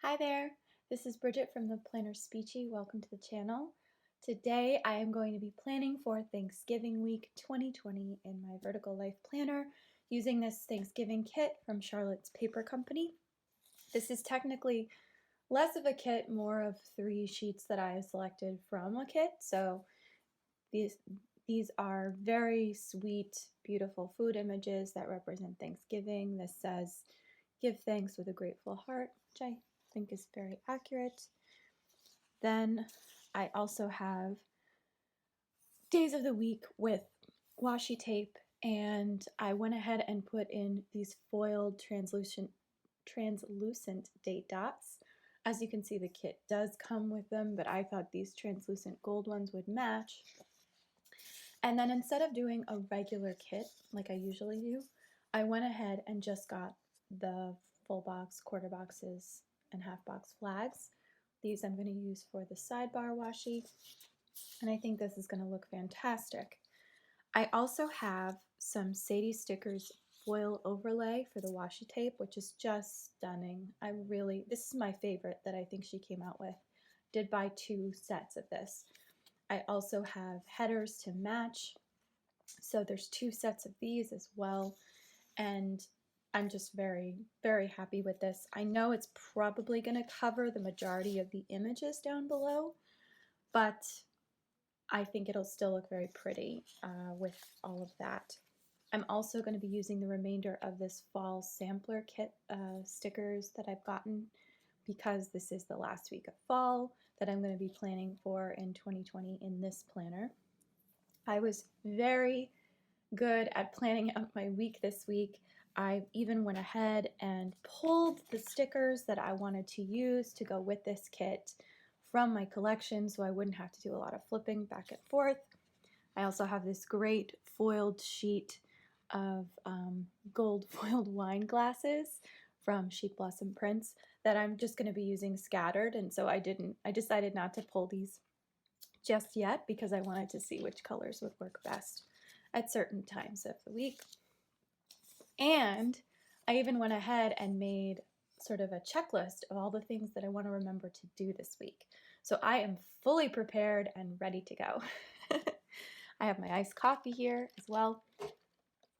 Hi there, this is Bridget from the PlannerSpeechie. Welcome to the channel. Today I am going to be planning for Thanksgiving week 2020 in my Vertical Life Planner using this Thanksgiving kit from Charlotte's Paper Company. This is technically less of a kit, more of 3 sheets that I have selected from a kit. So these are very sweet, beautiful food images that represent Thanksgiving. This says, "Give thanks with a grateful heart," which I think is very accurate. Then I also have days of the week with washi tape, and I went ahead and put in these foiled translucent date dots. As you can see, the kit does come with them, but I thought these translucent gold ones would match. And then instead of doing a regular kit like I usually do, I went ahead and just got the full box, quarter boxes, and half box flags. These I'm going to use for the sidebar washi, and I think this is going to look fantastic. I also have some Sadie Stickers foil overlay for the washi tape, which is just stunning. This is my favorite that I think she came out with. Did buy 2 sets of this. I also have headers to match, so there's 2 sets of these as well, and I'm just very, very happy with this. I know it's probably going to cover the majority of the images down below, but I think it'll still look very pretty with all of that. I'm also going to be using the remainder of this fall sampler kit stickers that I've gotten, because this is the last week of fall that I'm going to be planning for in 2020 in this planner. I was very good at planning out my week this week. I even went ahead and pulled the stickers that I wanted to use to go with this kit from my collection so I wouldn't have to do a lot of flipping back and forth. I also have this great foiled sheet of gold foiled wine glasses from Sheep Blossom Prints that I'm just going to be using scattered, and so I decided not to pull these just yet because I wanted to see which colors would work best at certain times of the week. And I even went ahead and made sort of a checklist of all the things that I want to remember to do this week. So I am fully prepared and ready to go. I have my iced coffee here as well.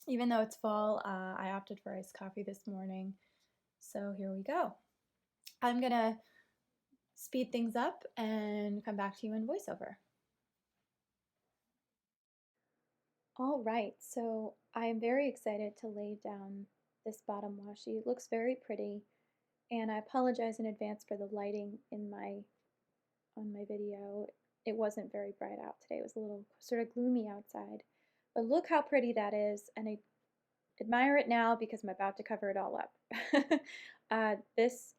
Even though it's fall, I opted for iced coffee this morning. So here we go. I'm going to speed things up and come back to you in voiceover. All right, so I am very excited to lay down this bottom washi. It looks very pretty, and I apologize in advance for the lighting on my video. It wasn't very bright out today. It was a little sort of gloomy outside. But look how pretty that is, and I admire it now because I'm about to cover it all up. This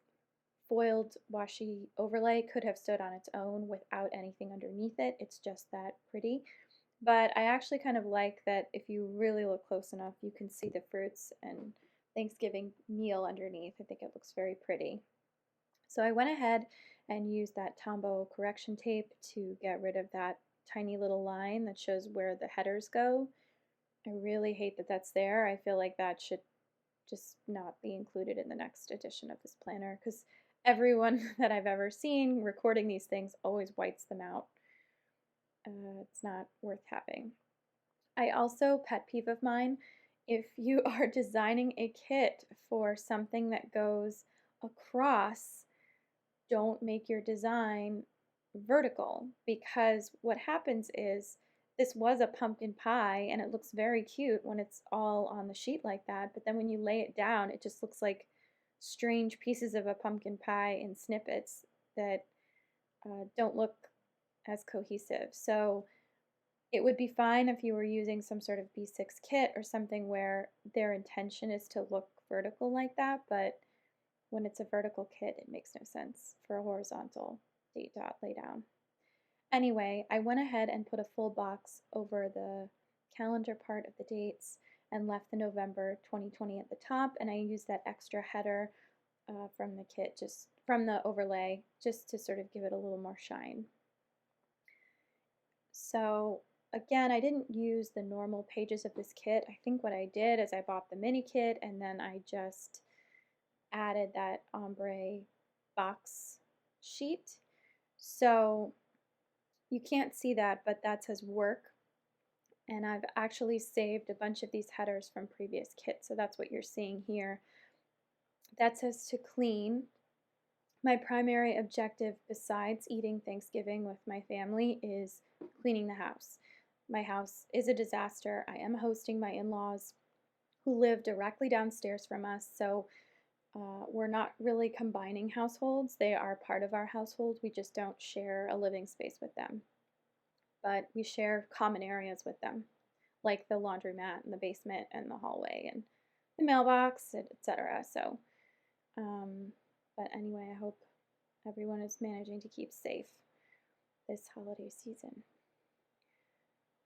foiled washi overlay could have stood on its own without anything underneath it. It's just that pretty. But I actually kind of like that if you really look close enough, you can see the fruits and Thanksgiving meal underneath. I think it looks very pretty. So I went ahead and used that Tombow correction tape to get rid of that tiny little line that shows where the headers go. I really hate that that's there. I feel like that should just not be included in the next edition of this planner, because everyone that I've ever seen recording these things always whites them out. It's not worth having. I also, pet peeve of mine, if you are designing a kit for something that goes across, don't make your design vertical, because what happens is this was a pumpkin pie and it looks very cute when it's all on the sheet like that, but then when you lay it down it just looks like strange pieces of a pumpkin pie in snippets that don't look as cohesive. So it would be fine if you were using some sort of B6 kit or something where their intention is to look vertical like that, but when it's a vertical kit, it makes no sense for a horizontal date dot laydown. Anyway, I went ahead and put a full box over the calendar part of the dates and left the November 2020 at the top, and I used that extra header from the kit, just from the overlay, just to sort of give it a little more shine. So again, I didn't use the normal pages of this kit. I think what I did is I bought the mini kit and then I just added that ombre box sheet. So you can't see that, but that says work. And I've actually saved a bunch of these headers from previous kits. So that's what you're seeing here. That says to clean. My primary objective besides eating Thanksgiving with my family is cleaning the house. My house is a disaster. I am hosting my in-laws who live directly downstairs from us, so we're not really combining households. They are part of our household. We just don't share a living space with them, but we share common areas with them, like the laundromat and the basement and the hallway and the mailbox, etc. So, but anyway, I hope everyone is managing to keep safe this holiday season.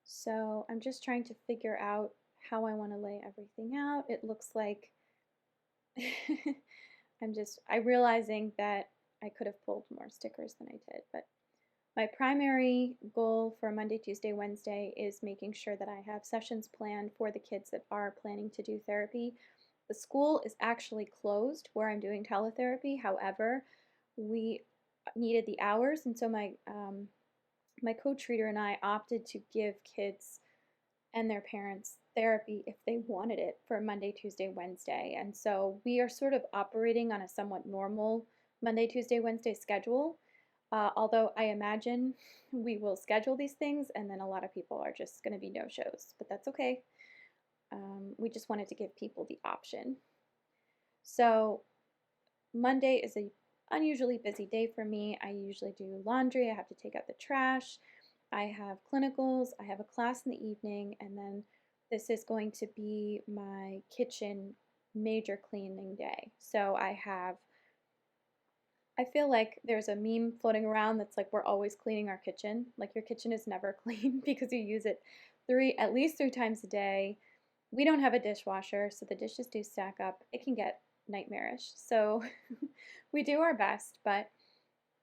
So I'm just trying to figure out how I want to lay everything out. It looks like I'm realizing that I could have pulled more stickers than I did, but my primary goal for Monday, Tuesday, Wednesday is making sure that I have sessions planned for the kids that are planning to do therapy. The school is actually closed where I'm doing teletherapy. However, we needed the hours, and so my co-treater and I opted to give kids and their parents therapy if they wanted it for Monday, Tuesday, Wednesday. And so we are sort of operating on a somewhat normal Monday, Tuesday, Wednesday schedule. Although I imagine we will schedule these things and then a lot of people are just going to be no-shows, but that's okay. We just wanted to give people the option. So Monday is an unusually busy day for me. I usually do laundry. I have to take out the trash. I have clinicals. I have a class in the evening. And then this is going to be my kitchen major cleaning day. So I feel like there's a meme floating around that's like we're always cleaning our kitchen. Like your kitchen is never clean because you use it at least three times a day. We don't have a dishwasher, so the dishes do stack up. It can get nightmarish. So we do our best, but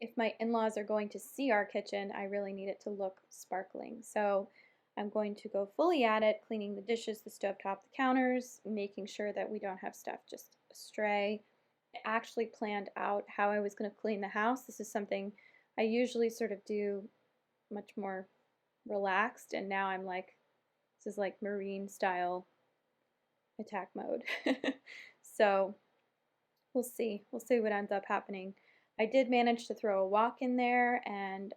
if my in-laws are going to see our kitchen, I really need it to look sparkling. So I'm going to go fully at it, cleaning the dishes, the stovetop, the counters, making sure that we don't have stuff just astray. I actually planned out how I was going to clean the house. This is something I usually sort of do much more relaxed, and now I'm like, this is like Marine style attack mode. So we'll see. We'll see what ends up happening. I did manage to throw a walk in there, and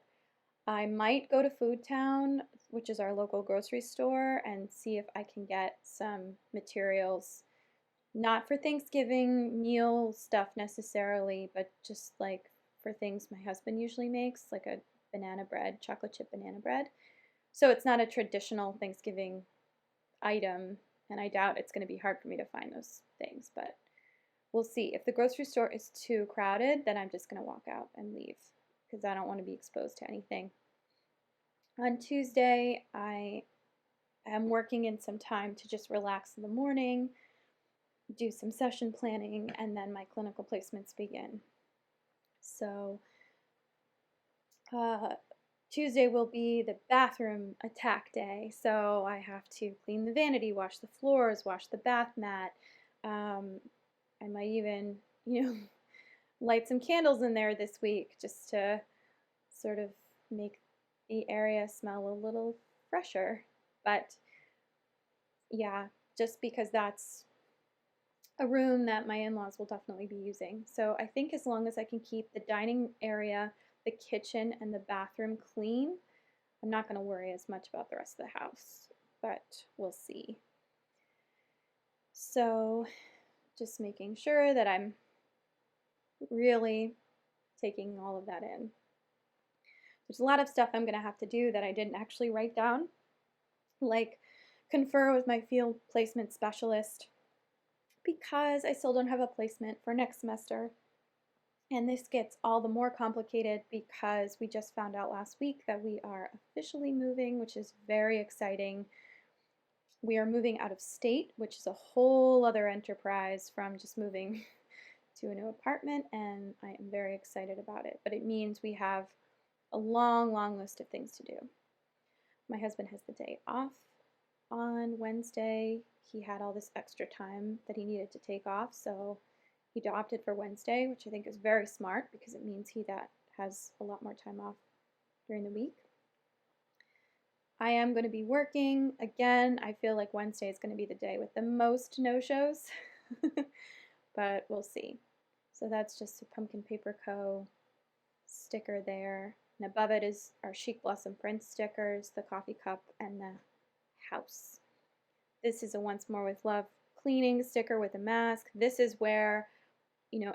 I might go to Food Town, which is our local grocery store, and see if I can get some materials, not for Thanksgiving meal stuff necessarily, but just like for things my husband usually makes, like a banana bread, chocolate chip banana bread. So it's not a traditional Thanksgiving item, and I doubt it's going to be hard for me to find those things, but we'll see. If the grocery store is too crowded, then I'm just going to walk out and leave because I don't want to be exposed to anything. On Tuesday, I am working in some time to just relax in the morning, do some session planning, and then my clinical placements begin. So Tuesday will be the bathroom attack day. So I have to clean the vanity, wash the floors, wash the bath mat. I might even, light some candles in there this week just to sort of make the area smell a little fresher. But yeah, just because that's a room that my in-laws will definitely be using. So I think as long as I can keep the dining area, the kitchen, and the bathroom clean, I'm not going to worry as much about the rest of the house, but we'll see. So just making sure that I'm really taking all of that in. There's a lot of stuff I'm going to have to do that I didn't actually write down, like confer with my field placement specialist because I still don't have a placement for next semester. And this gets all the more complicated because we just found out last week that we are officially moving, which is very exciting. We are moving out of state, which is a whole other enterprise from just moving to a new apartment, and I am very excited about it. But it means we have a long, long list of things to do. My husband has the day off on Wednesday. He had all this extra time that he needed to take off, so He opted for Wednesday, which I think is very smart because it means he has a lot more time off during the week. I am going to be working. Again, I feel like Wednesday is going to be the day with the most no-shows, but we'll see. So that's just a Pumpkin Paper Co. sticker there. And above it is our Chic Blossom Prince stickers, the coffee cup, and the house. This is a Once More with Love cleaning sticker with a mask. This is where,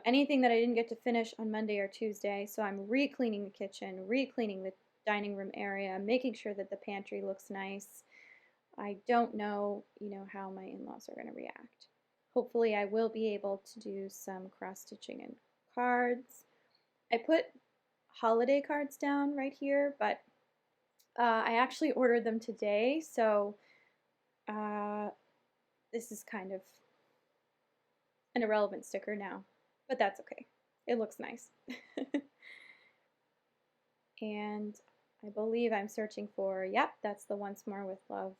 anything that I didn't get to finish on Monday or Tuesday, so I'm re-cleaning the kitchen, re-cleaning the dining room area, making sure that the pantry looks nice. I don't know, how my in-laws are going to react. Hopefully I will be able to do some cross-stitching and cards. I put holiday cards down right here, but I actually ordered them today, so this is kind of an irrelevant sticker now, but that's okay. It looks nice. And I believe I'm searching for, yep, that's the Once More with Love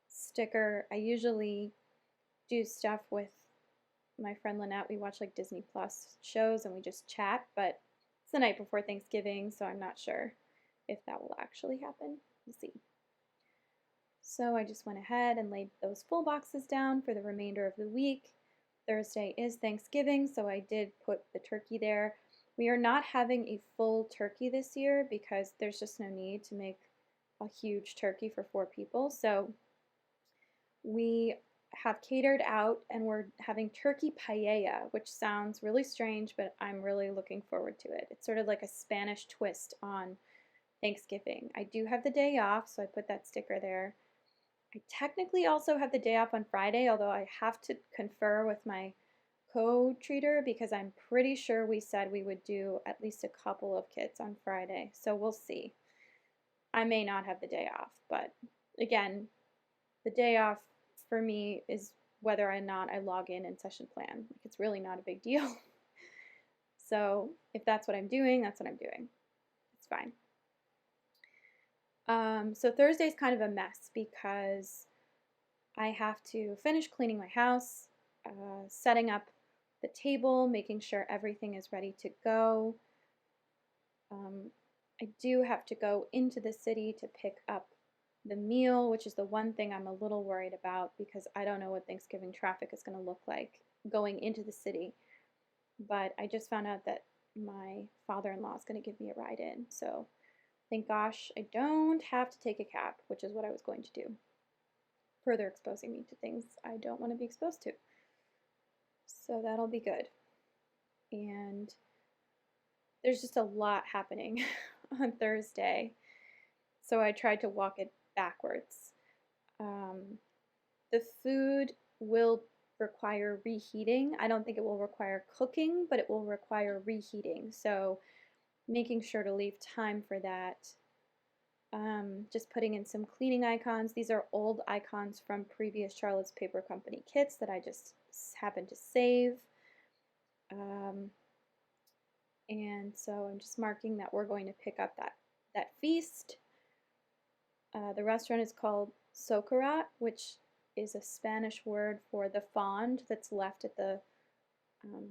sticker. I usually do stuff with my friend Lynette. We watch like Disney Plus shows and we just chat, but it's the night before Thanksgiving, so I'm not sure if that will actually happen. We'll see. So I just went ahead and laid those full boxes down for the remainder of the week. Thursday is Thanksgiving, so I did put the turkey there. We are not having a full turkey this year because there's just no need to make a huge turkey for 4 people. So we have catered out and we're having turkey paella, which sounds really strange, but I'm really looking forward to it. It's sort of like a Spanish twist on Thanksgiving. I do have the day off, so I put that sticker there. I technically also have the day off on Friday, although I have to confer with my co-treater because I'm pretty sure we said we would do at least a couple of kits on Friday, so we'll see. I may not have the day off, but again, the day off for me is whether or not I log in and session plan. Like, it's really not a big deal. So if that's what I'm doing, that's what I'm doing. It's fine. So Thursday's kind of a mess because I have to finish cleaning my house, setting up the table, making sure everything is ready to go. I do have to go into the city to pick up the meal, which is the one thing I'm a little worried about because I don't know what Thanksgiving traffic is going to look like going into the city. But I just found out that my father-in-law is going to give me a ride in, so thank gosh I don't have to take a cab, which is what I was going to do. Further exposing me to things I don't want to be exposed to. So that'll be good. And there's just a lot happening on Thursday, so I tried to walk it backwards. The food will require reheating. I don't think it will require cooking, but it will require reheating. So making sure to leave time for that. Just putting in some cleaning icons. These are old icons from previous Charlotte's Paper Company kits that I just happened to save. And so I'm just marking that we're going to pick up that feast. The restaurant is called Socarat, which is a Spanish word for the fond that's left at the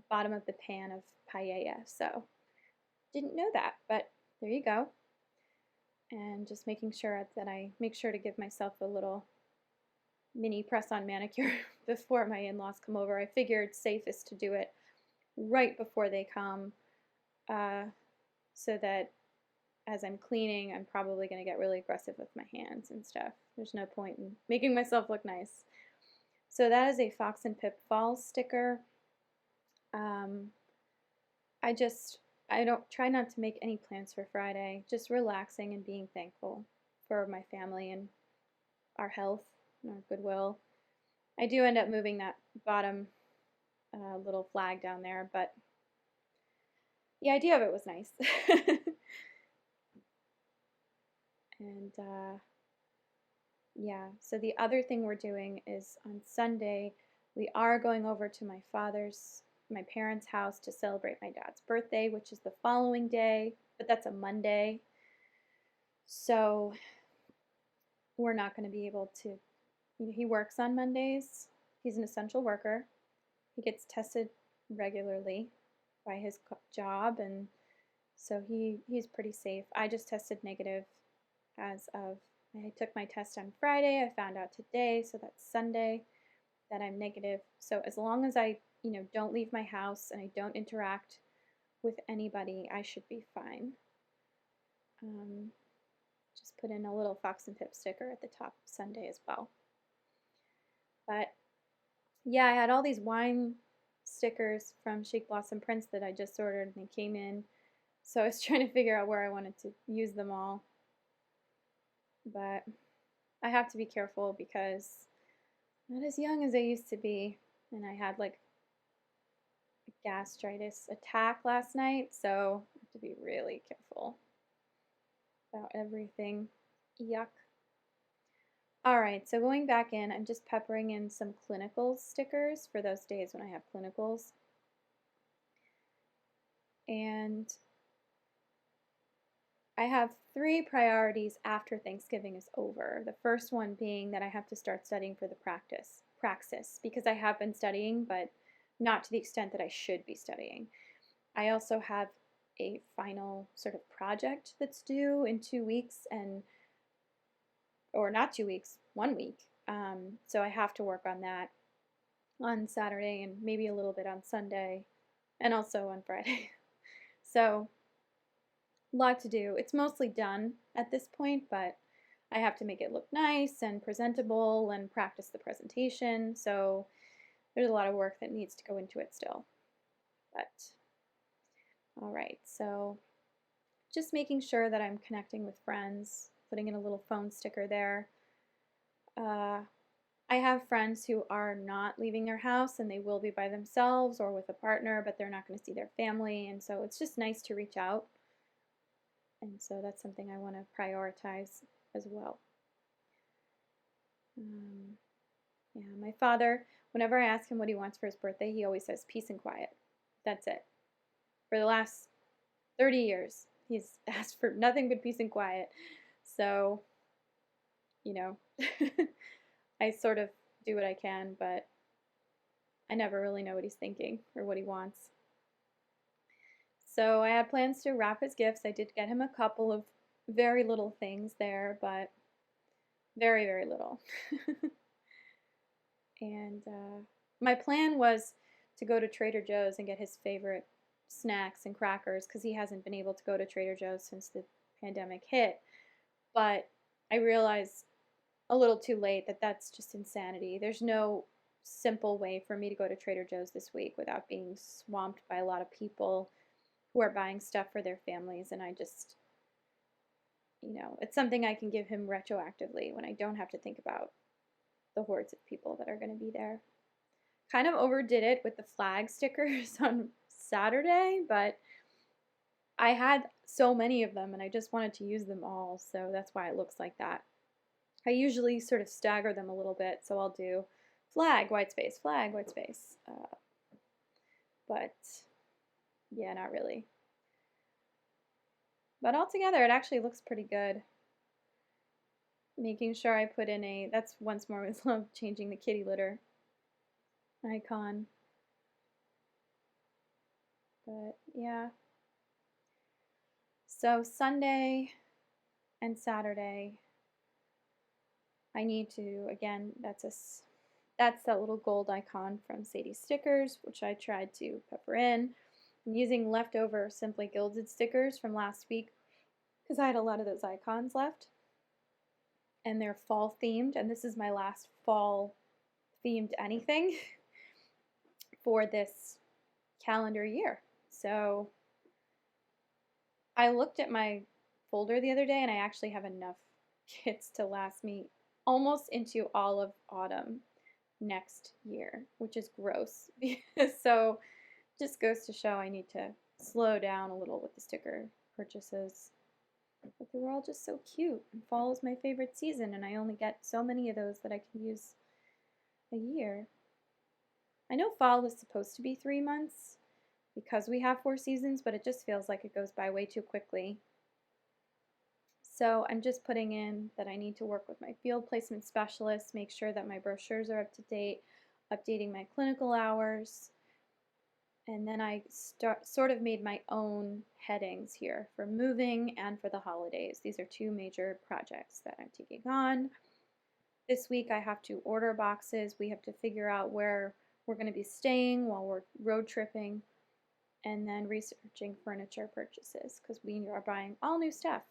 bottom of the pan of paella. So didn't know that, but there you go. And just making sure that I make sure to give myself a little mini press-on manicure before my in-laws come over. I figured safest to do it right before they come, so that as I'm cleaning, I'm probably going to get really aggressive with my hands and stuff. There's no point in making myself look nice. So that is a Fox and Pip Falls sticker. I don't try not to make any plans for Friday, just relaxing and being thankful for my family and our health and our goodwill. I do end up moving that bottom little flag down there, but the idea of it was nice. And yeah, so the other thing we're doing is on Sunday, we are going over to my parents' house to celebrate my dad's birthday, which is the following day, but that's a Monday. So we're not going to be able to, he works on Mondays. He's an essential worker. He gets tested regularly by his job, and so he's pretty safe. I just tested negative as of, I took my test on Friday. I found out today, so that's Sunday, that I'm negative. So as long as I, don't leave my house and I don't interact with anybody, I should be fine. Just put in a little Fox and Pip sticker at the top of Sunday as well. But yeah, I had all these wine stickers from Shake Blossom Prints that I just ordered, and they came in. So I was trying to figure out where I wanted to use them all. But I have to be careful because I'm not as young as I used to be, and I had like a gastritis attack last night, so I have to be really careful about everything. Yuck. All right, so going back in, I'm just peppering in some clinical stickers for those days when I have clinicals. And I have 3 priorities after Thanksgiving is over. The first one being that I have to start studying for the praxis, because I have been studying, but not to the extent that I should be studying. I also have a final sort of project that's due in 2 weeks, or not 2 weeks, 1 week. So I have to work on that on Saturday and maybe a little bit on Sunday and also on Friday. So a lot to do. It's mostly done at this point, but I have to make it look nice and presentable and practice the presentation. So there's a lot of work that needs to go into it still. But all right, so just making sure that I'm connecting with friends, putting in a little phone sticker there. I have friends who are not leaving their house, and they will be by themselves or with a partner, but they're not going to see their family, and so it's just nice to reach out. And so that's something I want to prioritize as well. Yeah, my father, whenever I ask him what he wants for his birthday, he always says peace and quiet. That's it. For the last 30 years, he's asked for nothing but peace and quiet. So, I sort of do what I can, but I never really know what he's thinking or what he wants. So I had plans to wrap his gifts. I did get him a couple of very little things there, but very, very little. And my plan was to go to Trader Joe's and get his favorite snacks and crackers, because he hasn't been able to go to Trader Joe's since the pandemic hit. But I realized a little too late that that's just insanity. There's no simple way for me to go to Trader Joe's this week without being swamped by a lot of people who are buying stuff for their families, and I just, it's something I can give him retroactively when I don't have to think about the hordes of people that are going to be there. Kind of overdid it with the flag stickers on Saturday, but I had so many of them and I just wanted to use them all, so that's why it looks like that. I usually sort of stagger them a little bit, so I'll do flag, white space, flag, white space. But yeah, not really. But altogether, it actually looks pretty good. Making sure I put in that's once more with love, changing the kitty litter icon. But yeah. So Sunday and Saturday, I need to, again, that's that little gold icon from Sadie's Stickers, which I tried to pepper in. I'm using leftover Simply Gilded stickers from last week because I had a lot of those icons left. And they're fall themed, and this is my last fall themed anything for this calendar year. So I looked at my folder the other day, and I actually have enough kits to last me almost into all of autumn next year, which is gross. So just goes to show I need to slow down a little with the sticker purchases. But they were all just so cute, and fall is my favorite season, and I only get so many of those that I can use a year. I know fall is supposed to be 3 months because we have 4 seasons, but it just feels like it goes by way too quickly. So I'm just putting in that I need to work with my field placement specialist, make sure that my brochures are up to date, updating my clinical hours, And then I sort of made my own headings here for moving and for the holidays. These are two major projects that I'm taking on. This week I have to order boxes. We have to figure out where we're going to be staying while we're road tripping, and then researching furniture purchases because we are buying all new stuff.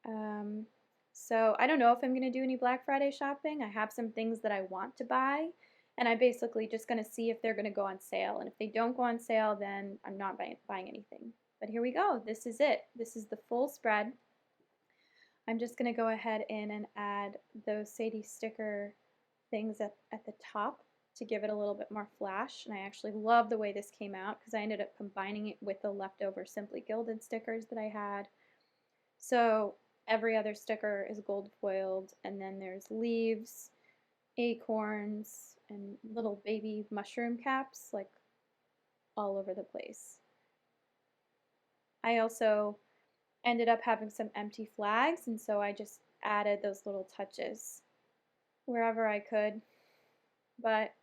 Um, so I don't know if I'm going to do any Black Friday shopping. I have some things that I want to buy, and I'm basically just going to see if they're going to go on sale. And if they don't go on sale, then I'm not buying anything. But here we go. This is it. This is the full spread. I'm just going to go ahead and add those Sadie sticker things at the top to give it a little bit more flash. And I actually love the way this came out because I ended up combining it with the leftover Simply Gilded stickers that I had. So every other sticker is gold foiled, and then there's leaves, acorns, and little baby mushroom caps like all over the place. I also ended up having some empty flags, and so I just added those little touches wherever I could. But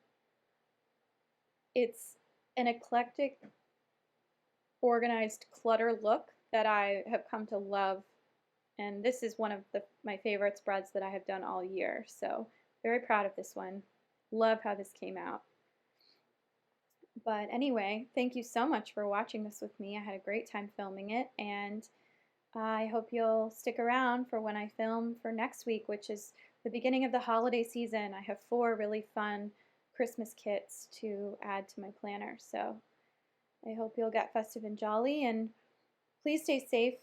it's an eclectic, organized clutter look that I have come to love, and this is one of my favorite spreads that I have done all year, so very proud of this one. Love how this came out. But anyway, thank you so much for watching this with me. I had a great time filming it, and I hope you'll stick around for when I film for next week, which is the beginning of the holiday season. I have 4 really fun Christmas kits to add to my planner, so I hope you'll get festive and jolly, and please stay safe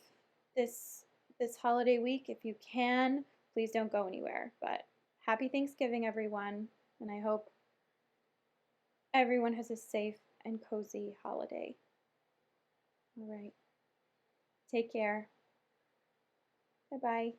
this holiday week. If you can, please don't go anywhere. But happy Thanksgiving, everyone, and I hope everyone has a safe and cozy holiday. All right. Take care. Bye-bye.